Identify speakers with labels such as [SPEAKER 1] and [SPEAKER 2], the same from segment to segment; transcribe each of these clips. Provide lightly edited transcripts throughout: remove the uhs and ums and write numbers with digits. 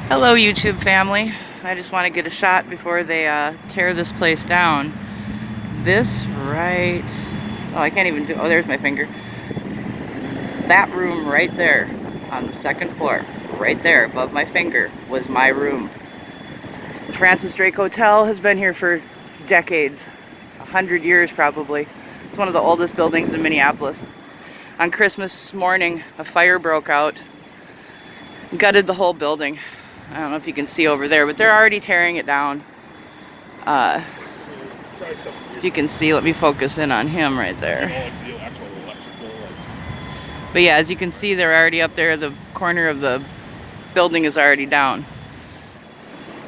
[SPEAKER 1] Hello YouTube family. I just want to get a shot before they tear this place down. This right, oh I can't even do, oh there's my finger. That room right there on the second floor, right there above my finger, was my room. The Francis Drake Hotel has been here for decades, 100 years probably. It's one of the oldest buildings in Minneapolis. On Christmas morning, a fire broke out, gutted the whole building. I don't know if you can see over there, but they're already tearing it down. If you can see, let me focus in on him right there. But yeah, as you can see, they're already up there. The corner of the building is already down.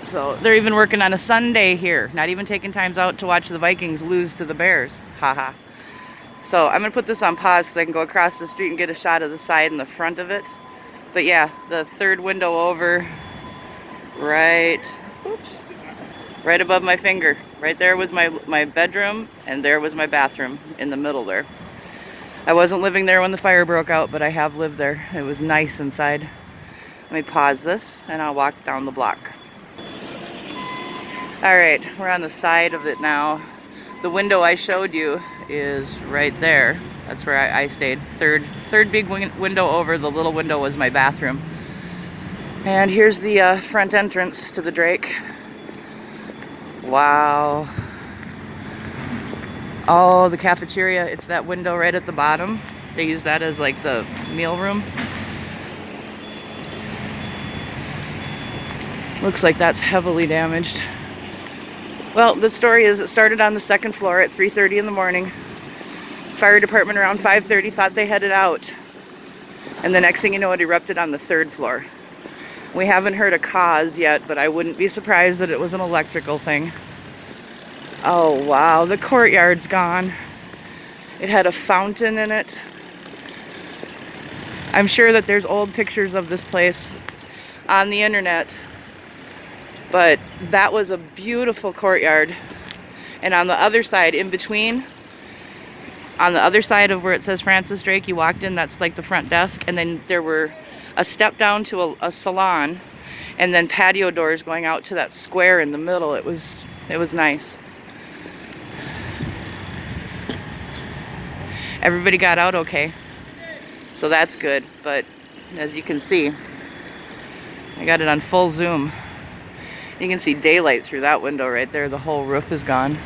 [SPEAKER 1] So they're even working on a Sunday here. Not even taking times out to watch the Vikings lose to the Bears. Haha. So I'm going to put this on pause because I can go across the street and get a shot of the side and the front of it. But yeah, the third window over, right above my finger. Right there was my bedroom, and there was my bathroom in the middle there. I wasn't living there when the fire broke out, but I have lived there. It was nice inside. Let me pause this, and I'll walk down the block. Alright, we're on the side of it now. The window I showed you is right there. That's where I stayed. Third big window over. The little window was my bathroom. And here's the front entrance to the Drake. Wow. Oh, the cafeteria. It's that window right at the bottom. They use that as like the meal room. Looks like that's heavily damaged. Well, the story is it started on the second floor at 3:30 in the morning. Fire department around 5:30 thought they headed out. And the next thing you know, it erupted on the third floor. We haven't heard a cause yet, but I wouldn't be surprised that it was an electrical thing. Oh wow, the courtyard's gone. It had a fountain in it. I'm sure that there's old pictures of this place on the internet, but that was a beautiful courtyard. And on the other side, in between, on the other side of where it says Francis Drake, you walked in, that's like the front desk, and then there were a step down to a salon, and then patio doors going out to that square in the middle. It was nice. Everybody got out okay, so that's good. But as you can see, I got it on full zoom. You can see daylight through that window right there. The whole roof is gone.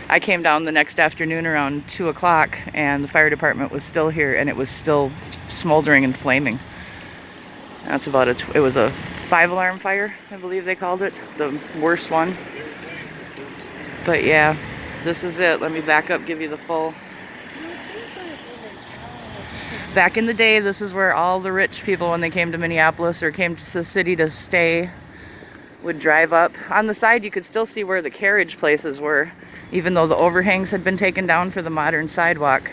[SPEAKER 1] I came down the next afternoon around 2 o'clock, and the fire department was still here, and it was still smoldering and flaming. That's about it was a 5-alarm fire, I believe they called it, the worst one. But yeah, this is it. Let me back up, give you the full. Back in the day, this is where all the rich people, when they came to Minneapolis or came to the city to stay, would drive up. On the side, you could still see where the carriage places were, even though the overhangs had been taken down for the modern sidewalk.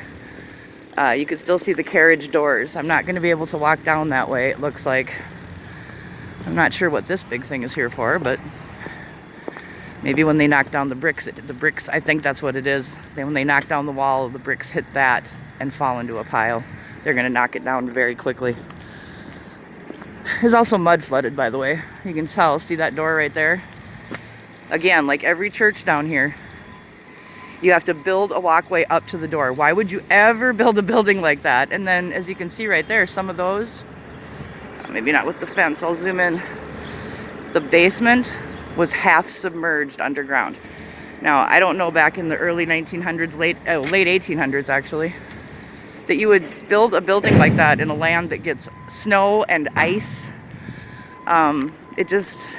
[SPEAKER 1] You could still see the carriage doors. I'm not going to be able to walk down that way, it looks like. I'm not sure what this big thing is here for, but maybe when they knock down the bricks, I think that's what it is. When they knock down the wall, the bricks hit that and fall into a pile. They're going to knock it down very quickly. There's also mud flooded, by the way. You can tell, see that door right there? Again, like every church down here, you have to build a walkway up to the door. Why would you ever build a building like that? And then, as you can see right there, some of those, maybe not with the fence, I'll zoom in. The basement was half submerged underground. Now, I don't know back in the early 1900s, late 1800s actually, that you would build a building like that in a land that gets snow and ice. It just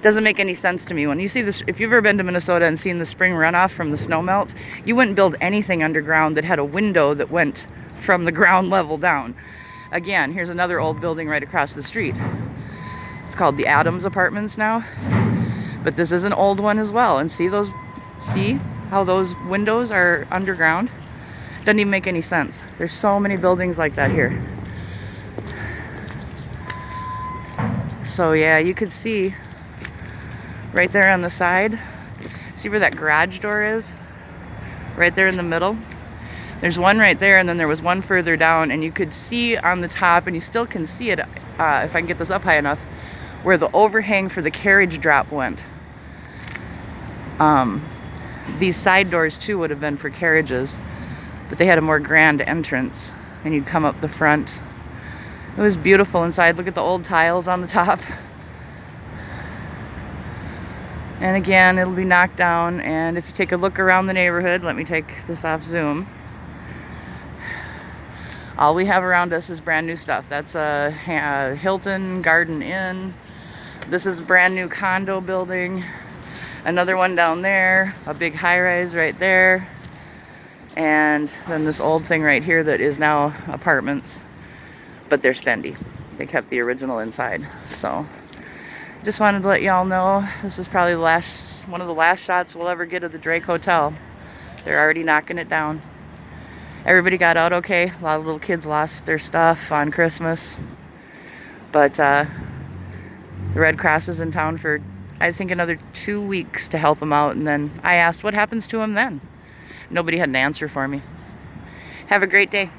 [SPEAKER 1] doesn't make any sense to me. When you see this, if you've ever been to Minnesota and seen the spring runoff from the snow melt, you wouldn't build anything underground that had a window that went from the ground level down. Again, here's another old building right across the street. It's called the Adams Apartments now, but this is an old one as well. And see how those windows are underground? Doesn't even make any sense. There's so many buildings like that here. So yeah, you could see right there on the side. See where that garage door is? Right there in the middle. There's one right there, and then there was one further down, and you could see on the top, and you still can see it if I can get this up high enough, where the overhang for the carriage drop went. These side doors too would have been for carriages, but they had a more grand entrance, and you'd come up the front. It was beautiful inside. Look at the old tiles on the top. And again, it'll be knocked down. And if you take a look around the neighborhood, let me take this off Zoom. All we have around us is brand new stuff. That's a Hilton Garden Inn. This is a brand new condo building. Another one down there, a big high-rise right there. And then this old thing right here that is now apartments. But they're spendy. They kept the original inside. So just wanted to let y'all know this is probably one of the last shots we'll ever get of the Drake Hotel. They're already knocking it down. Everybody got out okay. A lot of little kids lost their stuff on Christmas. But the Red Cross is in town for, I think, another 2 weeks to help them out. And then I asked, what happens to them then? Nobody had an answer for me. Have a great day.